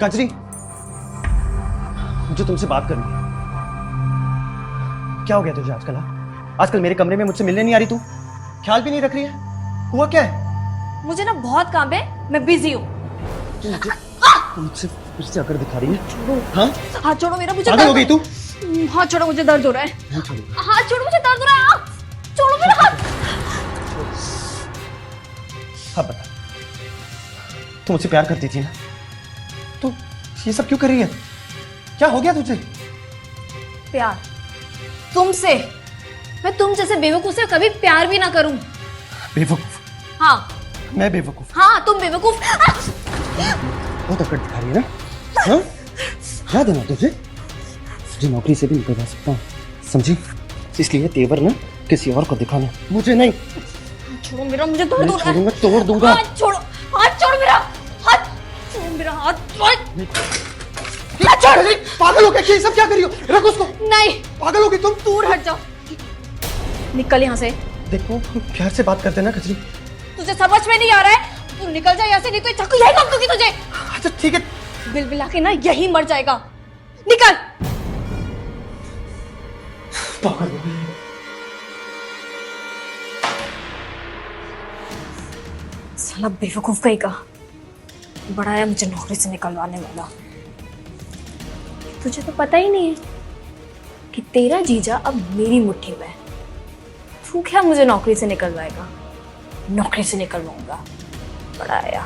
कजरी, मुझे तुमसे बात करनी है। क्या हो गया तुझे आजकल? आजकल मेरे कमरे में मुझसे मिलने नहीं आ रही तू, ख्याल भी नहीं रख रही है। हुआ क्या है? मुझे ना बहुत काम है, मैं बिजी हूँ। मुझसे फिर से अकड़ दिखा रही है। हाँ? हाथ छोड़ो मेरा, मुझे पागल हो गई तू? हाथ छोड़ो, मुझे दर्द हो रहा है। हाथ छोड़ो, मुझे दर्द हो रहा है। छोड़ो मेरा हाथ। हाँ बता, तू मुझसे प्यार करती थी ना? तू ये सब क्यों कर रही है? क्या हो गया तुझे? प्यार तुमसे? मैं तुम जैसे बेवकूफ से कभी प्यार भी ना करूं। बेवकूफ? हाँ मैं बेवकूफ? हाँ, तुम बेवकूफ। बहुत अकड़ दिखा रही है ना? हाँ? याद है ना तुझे? तुझे नौकरी से भी निकलवा सकता हूँ, समझी? इसलिए तेवर ना किसी और को दिखाना, मुझे नहीं। छोड़ो मेरा, मुझे दर्द हो रहा है। तोड़ दूंगा। हाथ छोड़ो, हाथ छोड़ो मेरा, हाथ छोड़ो मेरा, हाथ छोड़। पागल हो गया? ये सब क्या कर रही हो? रख उसको। नहीं, पागल हो गई तुम? दूर हट जाओ, निकल यहाँ से। देखो प्यार से बात करते ना कजरी। तुझे समझ में नहीं आ रहा है? तू निकल जा यहाँ से, नहीं तो चाकू यही मार दूंगी तुझे। अच्छा ठीक है। बिलबिला के ना यही मर जाएगा। निकल। पागल हो गई। साला बेवकूफ कहीं का बड़ा है मुझे नौकरी से निकलवाने वाला। तुझे तो पता ही नहीं है कि तेरा जीजा अब मेरी मुट्ठी में है। तू क्या मुझे नौकरी से निकलवाएगा? नौकरी से निकलवाऊंगा, बड़ा आया।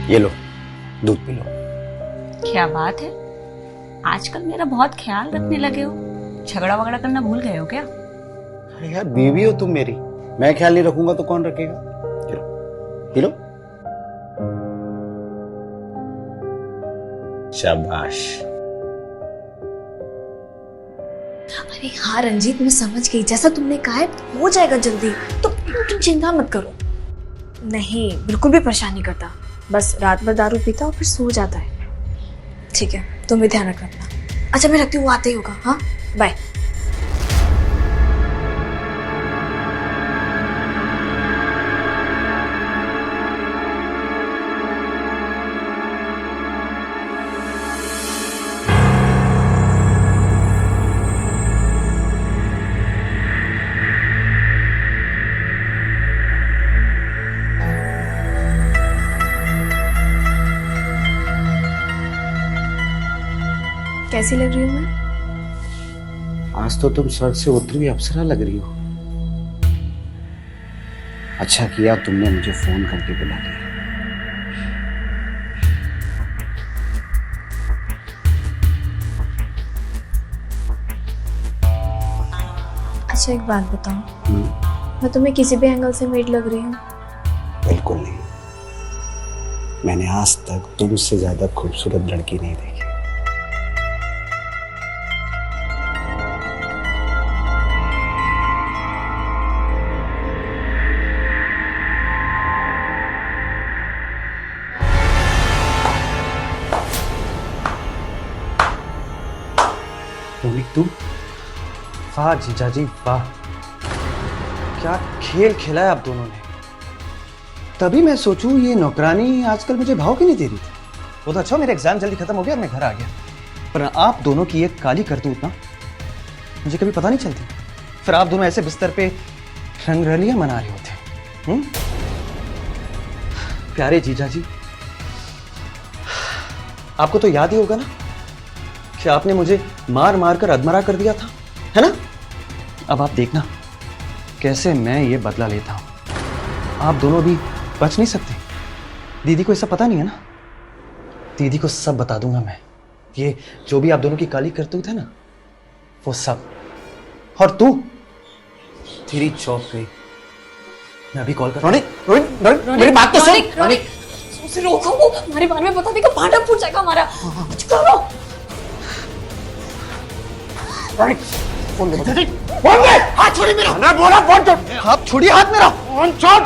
ये लो, दूध पी लो। क्या बात है, आजकल मेरा बहुत ख्याल रखने लगे हो। झगड़ा वगड़ा करना भूल गए हो क्या? अरे यार बीवी हो तुम मेरी, मैं ख्याल नहीं रखूंगा तो कौन रखेगा? चलो पी लो। शाबाश। अरे हाँ रंजीत, मैं समझ गई, जैसा तुमने कहा है हो जाएगा जल्दी, तो तुम चिंता मत करो। नहीं, बिल्कुल भी परेशान नहीं करता, बस रात भर दारू पीता और फिर सो जाता है। ठीक है, तुम भी ध्यान रखना अपना। अच्छा मैं रखती हूँ, वो आते ही होगा। हाँ बाय। कैसी लग रही हूँ मैं? आज तो तुम स्वर्ग से उतरी हुई अप्सरा लग रही हो। अच्छा किया तुमने मुझे फोन करके बुला लिया। अच्छा एक बात बताओ, मैं तुम्हें किसी भी एंगल से मीठ लग रही हूँ? बिल्कुल नहीं, मैंने आज तक तुमसे ज्यादा खूबसूरत लड़की नहीं देखी। रोनिक तू? वाह जीजाजी वाह, क्या खेल खेला है आप दोनों ने। तभी मैं सोचूं ये नौकरानी आजकल मुझे भाव क्यों नहीं दे रही थी। वो तो अच्छा मेरा एग्जाम जल्दी खत्म हो गया और मैं घर आ गया, पर आप दोनों की एक काली करतूत ना मुझे कभी पता नहीं चलती। फिर आप दोनों ऐसे बिस्तर पे रंगरलियां मना रहे होते। प्यारे जीजाजी, आपको तो याद ही होगा ना कि आपने मुझे मार मार कर अधमरा कर दिया था, है ना? अब आप देखना कैसे मैं ये बदला लेता हूं। आप दोनों भी बच नहीं सकते। दीदी को ये सब पता नहीं है ना? दीदी को सब बता दूंगा मैं। ये जो भी आप दोनों की काली करतूत है ना, वो सब। और तू, तेरी जॉब गई। मैं अभी कॉल कर। रोनिक मेरी बात तो सुन। रोनिक उसे रोको, वो हमारे बारे में बता देगा, भांडा फूट जाएगा हमारा। कुछ करो। फोन दे। हाथ छोड़िए मेरा। मैं बोला फोन छोड़। हाथ छोड़िए, हाथ मेरा। फोन छोड़।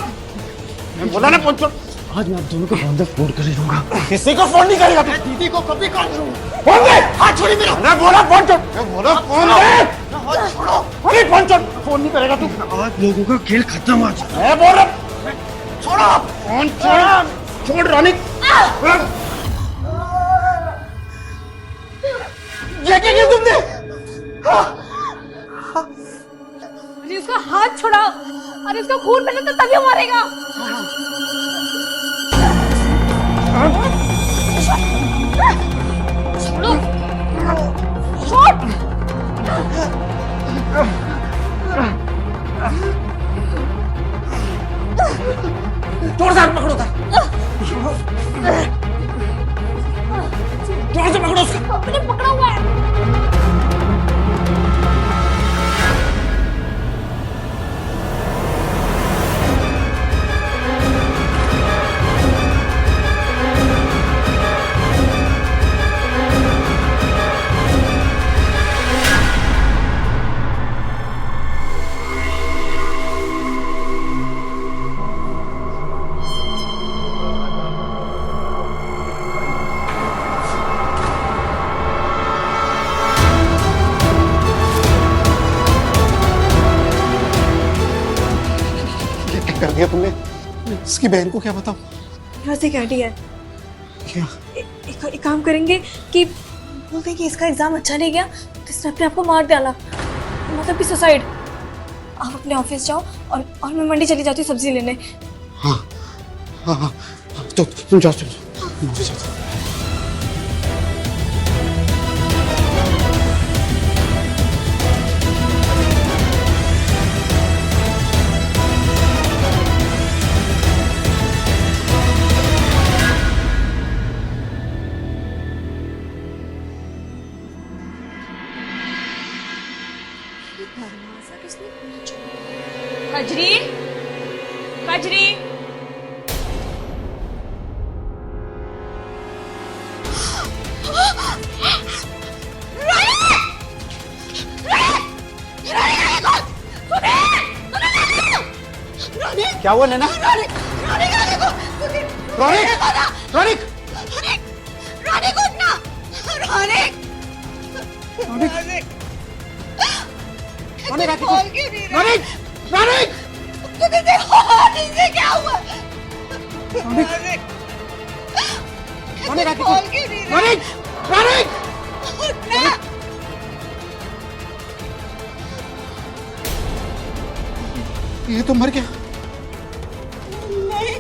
मैं बोला ना फोन छोड़। आज मैं आप दोनों को फोन फोन कर दूंगा। किसी को फोन नहीं करेगा तू? दीदी को कभी कॉल करूंगा। फोन दे, हाथ छोड़ी मेरा। मैं बोला फोन छोड़, मैं बोला फोन दे। हाथ छोड़ो। अरे फोन छोड़, फोन नहीं करेगा तू। आज लोगों का खेल खत्म आज। मैं बोल रहा, छोड़ो फोन, छोड़ छोड़ रोनिक। ये क्या किया तुमने? अरे उसका हाथ छोड़ाओ, अरे उसका खून बहे तो तभी वो मरेगा। छोड़ो, छोड़। जोर से पकड़ो था, जोर से पकड़ो उसको। मैंने पकड़ा हुआ है। कर दिया तुमने? इसकी बहन को क्या बताऊं? वैसे क्या है? क्या? एक काम करेंगे कि बोलते हैं कि इसका एग्जाम अच्छा नहीं गया तो इसने अपने आप को मार डाला, मतलब कि सुसाइड। आप अपने ऑफिस जाओ और मैं मंडी चली जाती हूँ सब्जी लेने। हाँ हाँ हाँ, तो तुम जाओ, चलो जाओ। कजरी, कजरी। क्या हुआ नैना? रोनिक, रोनिक, ये तो मर गया। नहीं,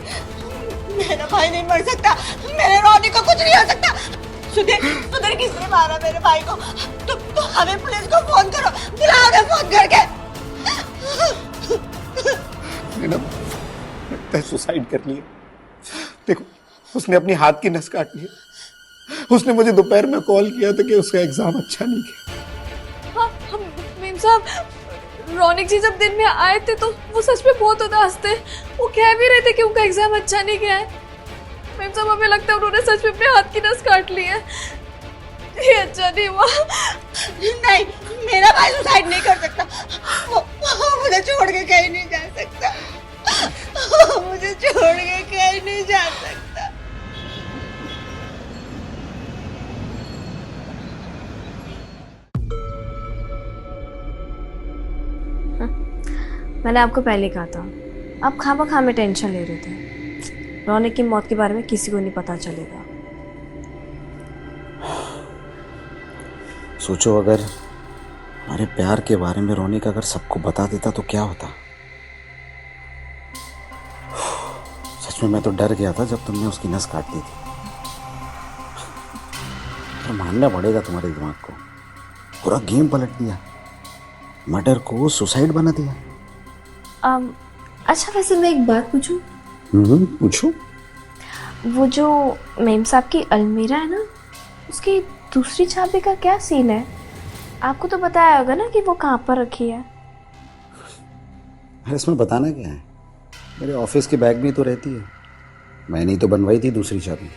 मेरा भाई नहीं मर सकता, मेरे रोनी को कुछ नहीं हो सकता। सुधीर किसने मारा मेरे भाई को? तो हमें पुलिस को फोन करो, बुलाओ उन्हें फोन करके। लगता है सुसाइड कर लिया। देखो, उसने अपनी हाथ की नस काट ली। उसने मुझे दोपहर में कॉल किया था कि उसका एग्जाम अच्छा नहीं गया। हाँ, मेम साहब, रौनक जी जब दिन में आए थे तो वो सच में बहुत उदास थे। वो कह भी रहे थे कि उनका एग्जाम अच्छा नहीं गया है। मेम साहब, हमें लगता है उन्होंने सच में अपने हाथ की नस काट ली है। ये अच्छा नहीं हुआ। नहीं, मेरा भाई सुसाइड नहीं कर सकता। वो मुझे छोड़ के कहीं नहीं जा सकता। वो मुझे छोड़ के कहीं नहीं जा सकता। मैंने आपको पहले कहा था, आप खामखा में टेंशन ले रहे थे। रौनक की मौत के बारे में किसी को नहीं पता चलेगा। सोचो, अगर हमारे प्यार के बारे में रौनक अगर सबको बता देता तो क्या होता। सच में मैं तो डर गया था जब तुमने उसकी नस काट दी थी। पर मानना पड़ेगा तुम्हारे दिमाग को, पूरा गेम पलट दिया। मर्डर को सुसाइड बना दिया। अच्छा, वैसे मैं एक बात पूछूं? पूछो। वो जो मेम साहब की अलमीरा है ना, उसकी दूसरी चाबी का क्या सीन है? आपको तो बताया होगा ना कि वो कहाँ पर रखी है। अरे इसमें बताना क्या है, मेरे ऑफिस के बैग में तो रहती है। मैंने ही तो बनवाई थी दूसरी चाबी।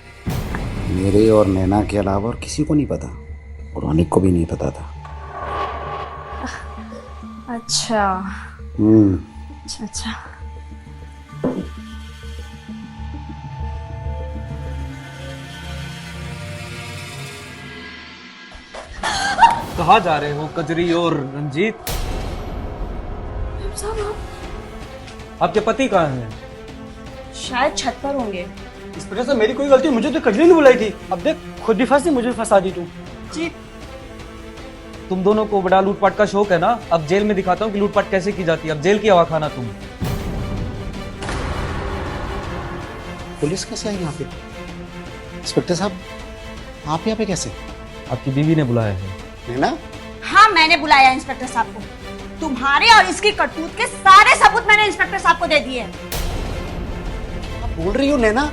मेरे और नैना के अलावा और किसी को नहीं पता, और रौनक को भी नहीं पता था। अच्छा अच्छा अच्छा। कहाँ जा रहे हो कजरी और रंजीत? साहब आपके पति कहाँ हैं? शायद छत पर होंगे। इस वजह से मेरी कोई गलती, मुझे तो कजरी ने बुलाई थी। अब देख खुद भी फंसी, मुझे फंसा दी तू। जी तुम दोनों को बड़ा लूटपाट का शौक है ना? अब जेल में दिखाता हूँ कि लूटपाट कैसे की जाती है। अब जेल की हवा खाना तुम। पुलिस कैसे आई यहाँ पे? इंस्पेक्टर साहब, आप यहाँ पे कैसे? आपकी बीवी ने बुलाया है। नैना, हाँ, मैंने बुलाया इंस्पेक्टर साहब को। तुम्हारे और इसकी करतूत के सारे सबूत मैंने इंस्पेक्टर साहब को दे दिए। आप बोल रही हो नैना?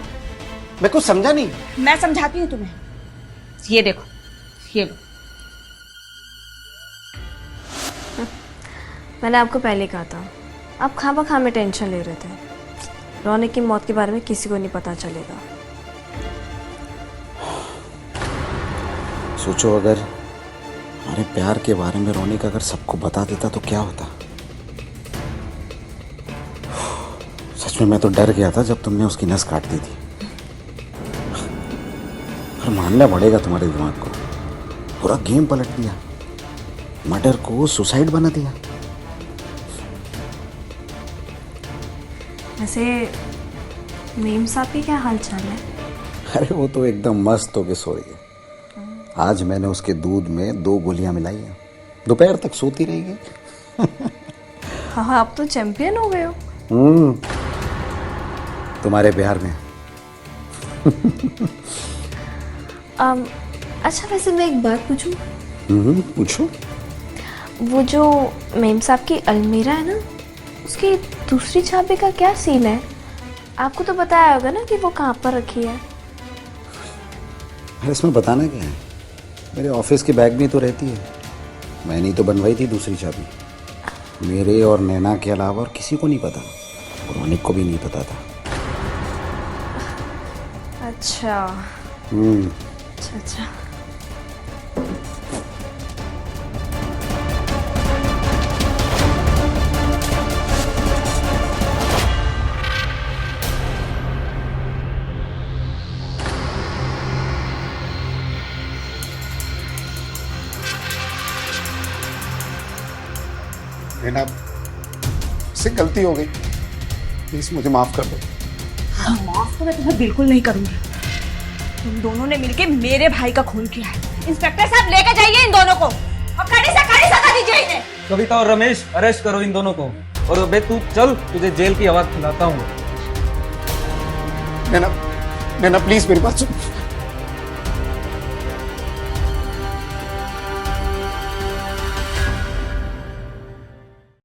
मैं कुछ समझा नहीं। मैं समझाती हूँ तुम्हें। ये देखो, ये लो। मैंने आपको पहले कहा था, आप खामखा में टेंशन ले रहे थे। रौनक की मौत के बारे में किसी को नहीं पता चलेगा। सोचो अगर हमारे प्यार के बारे में रौनक अगर सबको बता देता तो क्या होता। सच में मैं तो डर गया था जब तुमने उसकी नस काट दी थी। पर मानना पड़ेगा तुम्हारे दिमाग को, पूरा गेम पलट दिया। मर्डर को सुसाइड बना दिया। वैसे मीम साहब की क्या हाल चाल है? अरे वो तो एकदम मस्त होके सो रही है। आज मैंने उसके दूध में 2 गोलियां मिलाई हैं। दोपहर तक सोती रहेगी। हाँ, आप तो चैंपियन हो गए हो। तुम्हारे प्यार में। अच्छा, वैसे मैं एक बात पूछूं? पूछो। वो जो मेम साहब की अलमीरा है ना, उसकी दूसरी चाबी का क्या सीन है? आपको तो बताया होगा ना कि वो कहाँ पर रखी है। अरे इसमें बताना क्या है? मेरे ऑफिस के बैग में तो रहती है। मैंने ही तो बनवाई थी दूसरी चाबी। मेरे और नैना के अलावा और किसी को नहीं पता। और रौनक को भी नहीं पता था। अच्छा अच्छा अच्छा। नैना, से गलती हो गई, प्लीज मुझे माफ कर दो। माफ तो मैं तुम्हें बिल्कुल नहीं करूंगी। तुम दोनों ने मिलके मेरे भाई का खून किया है। इंस्पेक्टर साहब, लेके जाइए इन दोनों को और कड़ी से कड़ी सजा दीजिए इन्हें। कविता और रमेश, अरेस्ट करो इन दोनों को। और बे तू चल, तुझे जेल की आवाज खिलाता हूँ। नैना, नैना प्लीज मेरी बात सुन।